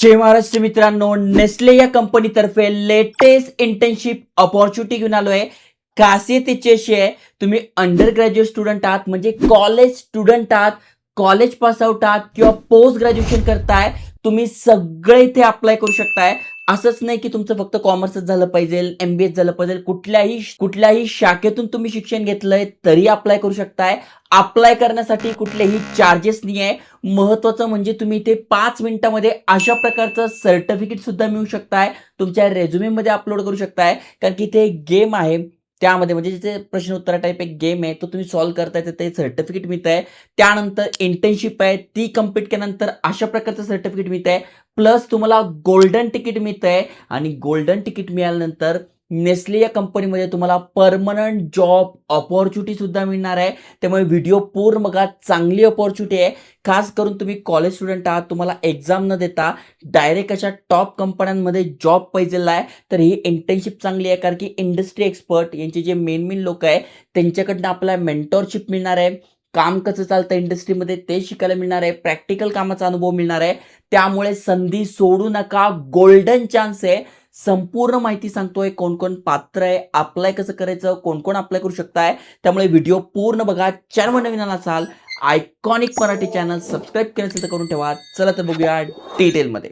जय महाराष्ट्र मित्रांनो, नेस्ले या कंपनीतर्फे लेटेस्ट इंटर्नशिप अपॉर्च्युनिटी घेऊन आलोय. खासियत याची अशी आहे, तुम्ही अंडर ग्रॅज्युएट स्टुडंट आहात म्हणजे कॉलेज स्टुडंट आहात, कॉलेज पास आउट आहात किंवा पोस्ट ग्रॅज्युएशन करताय, तुम्ही सगळे इथे अप्लाय करू शकताय. असंच नाही की तुमचं फक्त कॉमर्सच झालं पाहिजे, MBA झालं पाहिजे, कुठल्याही शाखेतून तुम्ही शिक्षण घेतलंय तरी अप्लाय करू शकताय. अप्लाय करण्यासाठी कुठलेही चार्जेस नाही आहे. महत्वाचं म्हणजे तुम्ही इथे 5 मिनिटामध्ये अशा प्रकारचं सर्टिफिकेट सुद्धा मिळू शकताय, तुमच्या रेझ्युमे मध्ये अपलोड करू शकताय. कारण की इथे गेम आहे, त्यामध्ये म्हणजे जिथे प्रश्न उत्तर टाईप एक गेम आहे, तो तुम्ही सॉल्व्ह करताय तर ते सर्टिफिकेट मिळत आहे. त्यानंतर इंटर्नशिप आहे, ती कंप्लीट केल्यानंतर अशा प्रकारचं सर्टिफिकेट मिळत आहे. प्लस तुम्हाला गोल्डन तिकीट मिळत आहे आणि गोल्डन तिकीट मिळाल्यानंतर नेस्ले या कंपनीमध्ये तुम्हाला परमनंट जॉब अपॉर्च्युनिटी सुद्धा मिळणार आहे. त्यामुळे व्हिडिओ पूर्ण बघा, चांगली अपॉर्च्युनिटी आहे. खास करून तुम्ही कॉलेज स्टुडंट आहात, तुम्हाला एक्झाम न देता डायरेक्ट अशा टॉप कंपन्यांमध्ये जॉब पाहिजेला आहे, तर ही इंटर्नशिप चांगली आहे. कारण की इंडस्ट्री एक्सपर्ट यांचे जे मेन लोक आहे त्यांच्याकडनं आपल्याला मेंटॉरशिप मिळणार आहे. काम कसं चालतं इंडस्ट्रीमध्ये ते शिकायला मिळणार आहे. प्रॅक्टिकल कामाचा अनुभव मिळणार आहे. त्यामुळे संधी सोडू नका, गोल्डन चान्स आहे. संपूर्ण माहिती सांगतोय, कोण कोण पात्र आहे, अप्लाय कसं करायचं, कोण कोण अप्लाय करू शकताय. त्यामुळे व्हिडिओ पूर्ण बघा. चॅनल नवीन असाल, आयकॉनिक मराठी चॅनल सबस्क्राईब केलं असेल तर करून ठेवा. चला तर बघूया डिटेलमध्ये.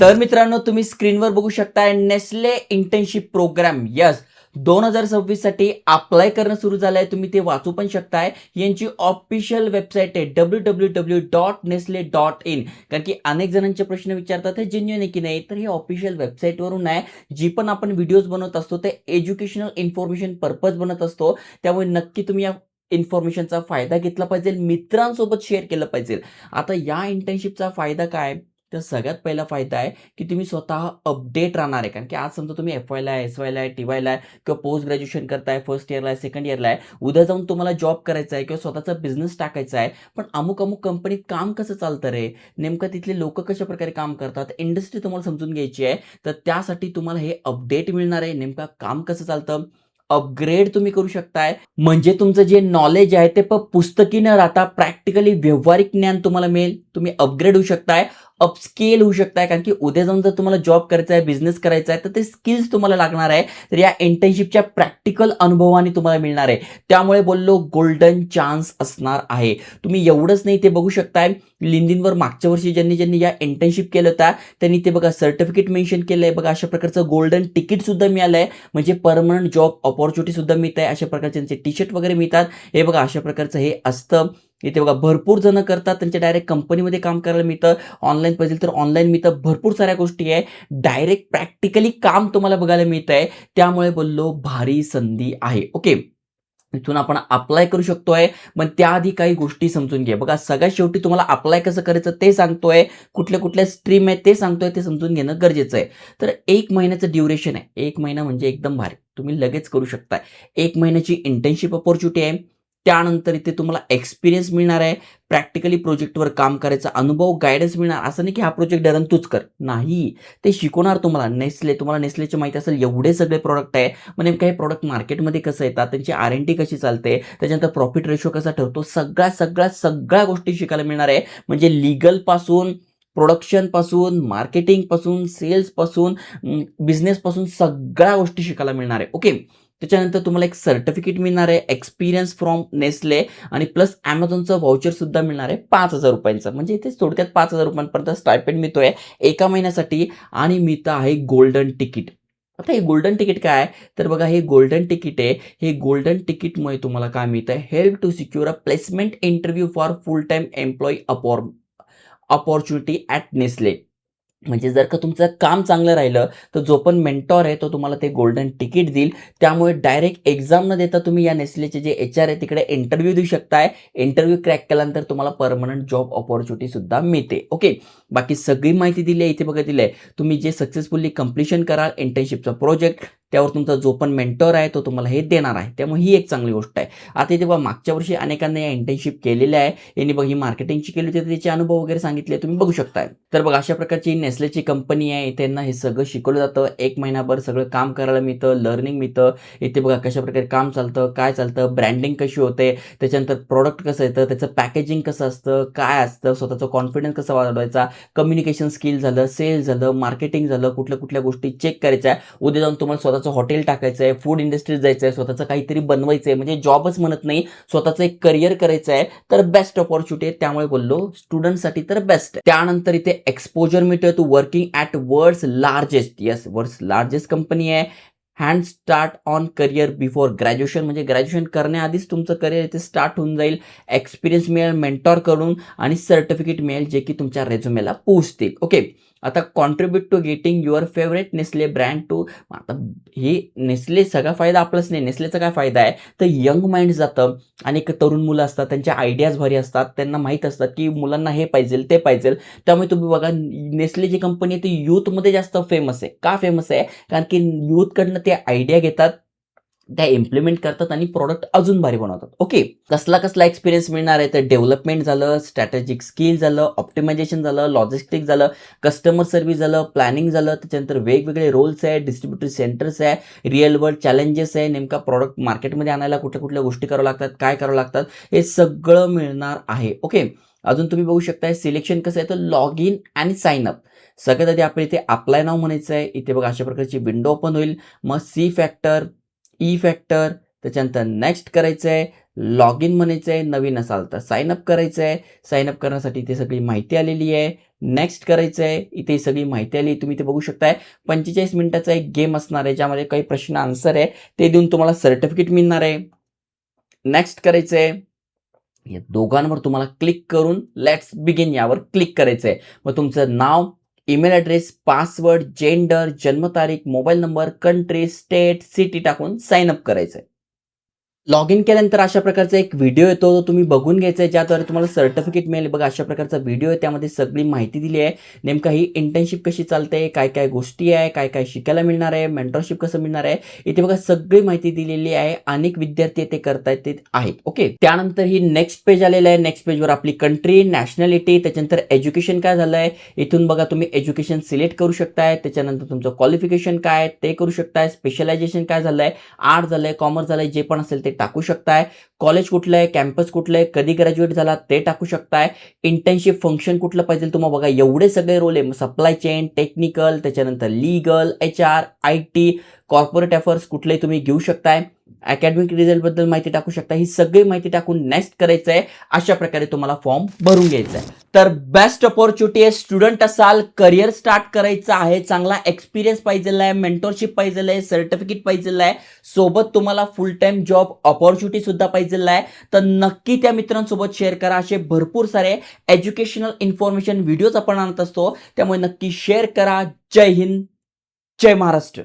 तर मित्रांनो, तुम्ही स्क्रीनवर बघू शकताय नेस्ले इंटर्नशिप प्रोग्राम. यस, 2026 साठी अप्लाय करणं सुरू झालंय. तुम्ही ते वाचू पण शकताय. यांची ऑफिशियल वेबसाईट आहे www.nestle.in. कारण की अनेक जणांचे प्रश्न विचारतात हे जेन्युइन आहे की नाही, तर ही ऑफिशियल वेबसाईटवरून आहे. जी पण आपण व्हिडिओज बनवत असतो ते एज्युकेशनल इन्फॉर्मेशन पर्पज बनत असतो. त्यामुळे नक्की तुम्ही या इन्फॉर्मेशनचा फायदा घेतला पाहिजे, मित्रांसोबत शेअर केलं पाहिजे. आता या इंटर्नशिपचा फायदा काय, तर सगळ्यात पहिला फायदा आहे की तुम्ही स्वतः अपडेट राहणार आहे. कारण की आज समजा तुम्ही FYला आहे, SYला आहे, TYला आहे किंवा पोस्ट ग्रॅज्युएशन करताय, फर्स्ट इयरला आहे, सेकंड इयरला आहे. उद्या जाऊन तुम्हाला जॉब करायचा आहे किंवा स्वतःचा बिझनेस टाकायचा आहे, पण अमुक अमुक कंपनीत काम कसं चालतं रे, नेमकं तिथले लोक कशा प्रकारे काम करतात, इंडस्ट्री तुम्हाला समजून घ्यायची आहे. तर त्यासाठी तुम्हाला हे अपडेट मिळणार आहे, नेमकं काम कसं चालतं. अपग्रेड तुम्ही करू शकताय. म्हणजे तुमचं जे नॉलेज आहे ते पुस्तकी न राहता प्रॅक्टिकली व्यावहारिक ज्ञान तुम्हाला मिळेल. तुम्ही अपग्रेड होऊ शकताय, अपस्केल होऊ शकताय. कारण की उद्या जाऊन जर तुम्हाला जॉब करायचा आहे, बिझनेस करायचा आहे, तर ते स्किल्स तुम्हाला लागणार आहे. तर या इंटर्नशिपच्या प्रॅक्टिकल अनुभवाने तुम्हाला मिळणार आहे. त्यामुळे बोललो गोल्डन चान्स असणार आहे. तुम्ही एवढंच नाही, ते बघू शकताय लिंक्डइनवर मागच्या वर्षी ज्यांनी ज्यांनी या इंटर्नशिप केलं होता त्यांनी ते बघा सर्टिफिकेट मेन्शन केलंय. बघा अशा प्रकारचं गोल्डन तिकीट सुद्धा मिळालंय, म्हणजे परमनंट जॉब अपॉर्च्युनिटी सुद्धा मिळत आहे. अशा प्रकारचे त्यांचे टी-शर्ट वगैरे मिळतात. हे बघा अशा प्रकारचं हे असतं. इथे बघा भरपूर जण करतात, त्यांच्या डायरेक्ट कंपनीमध्ये काम करायला मिळतं. ऑनलाईन पाहिजे तर ऑनलाईन मिळतं. भरपूर साऱ्या गोष्टी आहे. डायरेक्ट प्रॅक्टिकली काम तुम्हाला बघायला मिळतंय. त्यामुळे बोललो भारी संधी आहे. ओके, इथून आपण अप्लाय करू शकतोय. पण त्याआधी काही गोष्टी समजून घ्या. बघा सगळ्यात शेवटी तुम्हाला अप्लाय कसं करायचं ते सांगतोय, कुठल्या कुठल्या स्ट्रीम आहेत ते सांगतोय, ते समजून घेणं गरजेचं आहे. तर 1 महिन्याचं ड्युरेशन आहे. 1 महिना म्हणजे एकदम भारी, तुम्ही लगेच करू शकताय. 1 महिन्याची इंटर्नशिप अपॉर्च्युनिटी आहे. त्यानंतर इथे तुम्हाला एक्सपिरियन्स मिळणार आहे. प्रॅक्टिकली प्रोजेक्टवर काम करायचा अनुभव, गायडन्स मिळणार. असं नाही की हा प्रोजेक्ट डन तूच कर, नाही, ते शिकवणार तुम्हाला. तुम्हाला नेस्लेची माहिती असेल एवढे सगळे प्रोडक्ट आहे. मग नेमकं हे प्रोडक्ट मार्केटमध्ये कसं येतात, त्यांची R&D कशी चालते, त्याच्यानंतर प्रॉफिट रेशो कसा ठरतो, सगळ्या गोष्टी शिकायला मिळणार आहे. म्हणजे लीगल पासून, प्रोडक्शन पासून, मार्केटिंग पासून, सेल्स पासून, बिझनेस पासून सगळ्या गोष्टी शिकायला मिळणार आहे. ओके, त्याच्यानंतर तुम्हाला एक सर्टिफिकेट मिळणार आहे, एक्सपिरियन्स फ्रॉम नेस्ले, आणि प्लस Amazonचं व्हाउचर सुद्धा मिळणार आहे 5,000 रुपयांचं. म्हणजे इथे थोडक्यात 5,000 रुपयांपर्यंत स्टायपेंड मिळतोय 1 महिन्यासाठी. आणि मिळतं आहे गोल्डन तिकीट. आता हे गोल्डन तिकीट काय आहे, तर बघा हे गोल्डन तिकीट आहे. हे गोल्डन तिकीटमुळे तुम्हाला काय मिळतं, help to secure a placement interview for full time employee opportunity at Nestle. म्हणजे जर का तुमचं काम चांगलं राहिलं तर जो पण मेंटॉर आहे तो तुम्हाला ते गोल्डन तिकीट देईल. त्यामुळे डायरेक्ट एक्झाम न देता तुम्ही या नेस्लेचे जे HR आहे तिकडे इंटरव्ह्यू देऊ शकताय. इंटरव्ह्यू क्रॅक केल्यानंतर तुम्हाला परमनंट जॉब अपॉर्च्युनिटी सुद्धा मिळते. ओके, बाकी सगळी माहिती दिली आहे इथे बघा, दिली आहे. तुम्ही जे सक्सेसफुली कंप्लीशन कराल इंटर्नशिपचा प्रोजेक्ट, त्यावर तुमचा जो पण मेंटॉर आहे तो तुम्हाला हे देणार आहे. त्यामुळे ही एक चांगली गोष्ट आहे. आता इथे बघा मागच्या वर्षी अनेकांनी या इंटर्नशिप केलेल्या आहे. यांनी बघा ही मार्केटिंगची केली होती, तर त्याचे अनुभव वगैरे सांगितले तुम्ही बघू शकताय. तर बघा अशा प्रकारची नेस्लेची कंपनी आहे. इथे त्यांना हे सगळं शिकवलं जातं. 1 महिनाभर सगळं काम करायला मिळतं, लर्निंग मिळतं. इथे बघा कशाप्रकारे काम चालतं, काय चालतं, ब्रँडिंग कशी होते, त्याच्यानंतर प्रॉडक्ट कसं येतं, त्याचं पॅकेजिंग कसं असतं, काय असतं, स्वतःचा कॉन्फिडन्स कसा वाढवायचा, कम्युनिकेशन स्किल झालं, सेल्स झालं, मार्केटिंग झालं, कुठल्या गोष्टी चेक करायच्या आहे. उद्या जाऊन तुम्हाला स्वतःचं हॉटेल टाकायचं आहे, फूड इंडस्ट्रीत जायचं आहे, स्वतःचं काहीतरी बनवायचं आहे, म्हणजे जॉबच म्हणत नाही, स्वतःचं एक करिअर करायचं आहे, तर बेस्ट अपॉर्च्युनिटी आहे. त्यामुळे बोललो स्टुडंटसाठी तर बेस्ट आहे. त्यानंतर इथे एक्सपोजर मिळतोय to working at world's largest, yes world's largest company आहे. Head start on career before graduation, म्हणजे ग्रॅज्युएशन करण्याआधीच तुमचं करिअर इथे स्टार्ट होऊन जाईल. एक्सपिरियन्स मिळेल मेंटॉरकडून आणि सर्टिफिकेट मिळेल जे की तुमच्या रेझ्युमेला पोहोचतील. ओके, आता contribute to getting your favourite Nestle brand to. आता हे नेस्ले सगळा फायदा आपलाच नाही, नेस्लेचा काय फायदा आहे तर यंग माइंड जातं. अनेक तरुण मुलं असतात, त्यांच्या आयडियाज भारी असतात, त्यांना माहीत असतात की मुलांना हे पाहिजे ते पाहिजे. त्यामुळे तुम्ही बघा नेस्ले जी कंपनी आहे ती यूथमध्ये जास्त फेमस आहे. का फेमस आहे? कारण की यूथकडनं ते आयडिया घेतात, त्या इम्प्लिमेंट करतात आणि प्रॉडक्ट अजून भारी बनवतात. ओके, कसला एक्सपिरियन्स मिळणार आहे तर डेव्हलपमेंट झालं, स्ट्रॅटेजिक स्किल झालं, ऑप्टिमायझेशन झालं, लॉजिस्टिक झालं, कस्टमर सर्व्हिस झालं, प्लॅनिंग झालं, त्याच्यानंतर वेगवेगळे रोल्स आहे, डिस्ट्रीब्युटर सेंटर्स आहे, रिअल वर्ल्ड चॅलेंजेस आहे, नेमका प्रॉडक्ट मार्केटमध्ये आणायला कुठल्या गोष्टी कराव्या लागतात, काय करावं लागतात, हे सगळं मिळणार आहे. ओके, अजून तुम्ही बघू शकताय सिलेक्शन कसं आहे तर लॉग इन आणि साइन अप. सगळ्यात आधी आपल्या इथे अप्लाय नाव म्हणायचं आहे. इथे बघा अशा प्रकारची विंडो ओपन होईल. मग सी फॅक्टर, ई फॅक्टर, त्याच्यानंतर नेक्स्ट करायचं आहे, लॉग इन म्हणायचं आहे, नवीन असाल तर साइन अप करायचं आहे. साइन अप करण्यासाठी इथे सगळी माहिती आलेली आहे. नेक्स्ट करायचं आहे, इथे सगळी माहिती आली तुम्ही इथे बघू शकताय. 45 मिनिटाचा एक गेम असणार आहे ज्यामध्ये काही प्रश्न आन्सर आहे ते देऊन तुम्हाला सर्टिफिकेट मिळणार आहे. नेक्स्ट करायचं आहे. या दोघांवर तुम्हाला क्लिक करून लेट्स बिगिन यावर क्लिक करायचं आहे. मग तुमचं नाव, ईमेल ॲड्रेस, पासवर्ड, जेंडर, जन्मतारीख, mobile number, country, state, city टाकून साइन अप करायचं आहे. लॉग इन केल्यानंतर अशा प्रकारचा एक व्हिडिओ येतो, तो तुम्ही बघून घ्यायचा आहे, ज्याद्वारे तुम्हाला सर्टिफिकेट मिळेल. बघा अशा प्रकारचा व्हिडिओ आहे, त्यामध्ये सगळी माहिती दिली आहे. नेमका ही इंटर्नशिप कशी चालते, काय गोष्टी आहे, काय शिकायला मिळणार आहे, मेंटरशिप कसं मिळणार आहे, इथे बघा सगळी माहिती दिलेली आहे. अनेक विद्यार्थी ते करतायत ते आहेत. ओके, त्यानंतर ही नेक्स्ट पेज आलेलं आहे. नेक्स्ट पेजवर आपली कंट्री, नॅशनॅलिटी, त्याच्यानंतर एज्युकेशन काय झालं आहे, इथून बघा तुम्ही एज्युकेशन सिलेक्ट करू शकताय. त्याच्यानंतर तुमचं क्वालिफिकेशन काय ते करू शकताय. स्पेशलायझेशन काय झालं आहे, आर्ट झालं आहे, कॉमर्स झालं आहे, जे पण असेल ते टाकू शकताय. कॉलेज कुठलं आहे, कॅम्पस कुठलं आहे, कधी ग्रॅज्युएट झाला ते टाकू शकताय. इंटर्नशिप फंक्शन कुठलं पाहिजे तुम्हाला, बघा एवढे सगळे रोल आहे. सप्लाय चेन, टेक्निकल, त्याच्यानंतर legal, HR, IT, corporate affairs कुठलेही तुम्ही घेऊ शकताय. अकॅडमिक रिझल्टबद्दल माहिती टाकू शकता. ही सगळी माहिती टाकून नेक्स्ट करायचं आहे. अशा प्रकारे तुम्हाला फॉर्म भरून घ्यायचा आहे. तर बेस्ट अपॉर्च्युनिटी आहे. स्टुडंट असाल, करिअर स्टार्ट करायचं आहे, चांगला एक्सपिरियन्स पाहिजे आहे, मेंटरशिप पाहिजे आहे, सर्टिफिकेट पाहिजे आहे, सोबत तुम्हाला फुल टाइम जॉब अपॉर्च्युनिटी सुद्धा पाहिजे आहे, तर नक्की त्या मित्रांसोबत शेअर करा. असे भरपूर सारे एज्युकेशनल इन्फॉर्मेशन व्हिडिओज आपण आणत असतो, त्यामुळे नक्की शेअर करा. जय हिंद, जय महाराष्ट्र.